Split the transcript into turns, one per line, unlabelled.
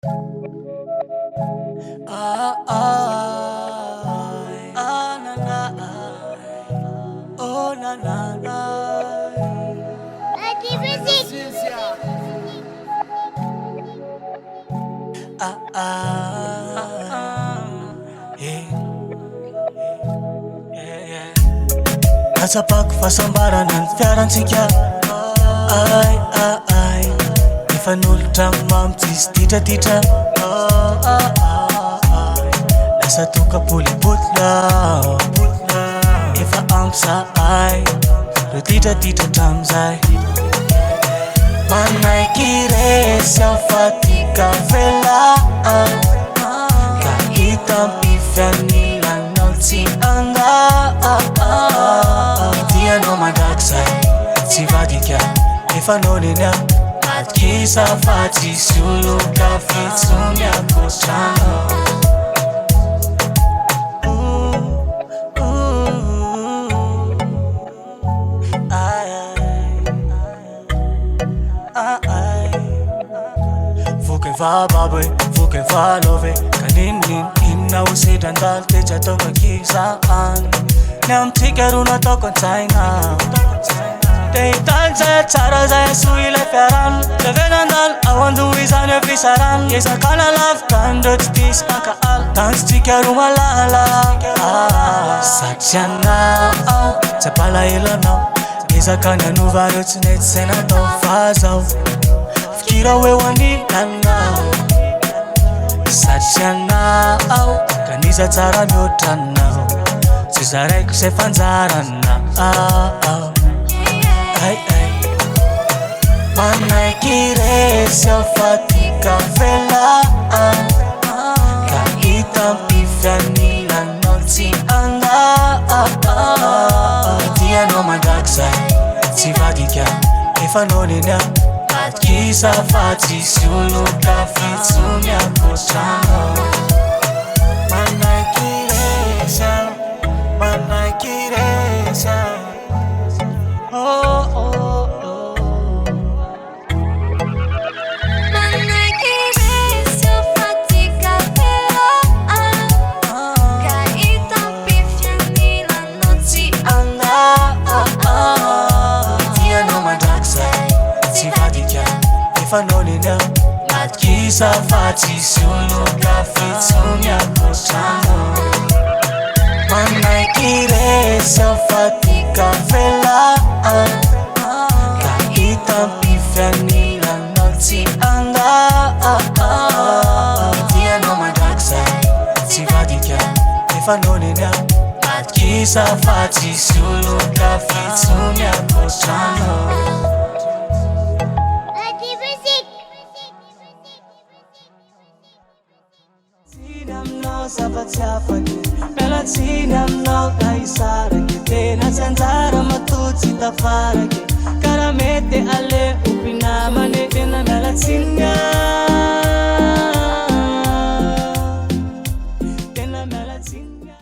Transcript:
Na na, oh na na na. Natsapako fahasambarana ny fiarantsika. Ay efa nolotra mamitsy ditraditra. Lasa toka polipotla efa ampy zahay reo ditraditra tramizay. Manaiky resy afatika vela ka hitam-pifianilanao tsy anga. Tianao mandrakizay tsy vadika efa noneny aho atkisa fa tsisy oloka fitsony akotrano. Vababe, vuke valove kaninin inna usidandal teja toka kisaan nam tikaruna toko tsaina te talza tsara za suile feran te venandal awandu izane fisaran yesa kana love kando tis aka al tans tikaruma lala satyana tsapala ilana yesa kana nuvaro tsnet senato fazao fikira wewani kanao satyana kanisa tsara miotranao tsy zaraiky se fanjarana. Manaiky resy afatika vela ka hitam-pifianilanao tsy anga. Tianao mandrakizay tsy vadika efa noneny aho atkisa fa tsisy oloka fitsony akotrano. Manaiky resy noneny aho atkisa fa tsisy oloka fitsony akotrano. Manaiky resy afatika vela ka hitam-pifianilanao tsy anga. Tianao mandrakizay tsy vadika efa noneny aho atkisa fa tsisy oloka fitsony akotrano. Sabatsy afake mialatsiny aminao ka hisarake tena tsy anjara matotsy tafarake karaha mety ale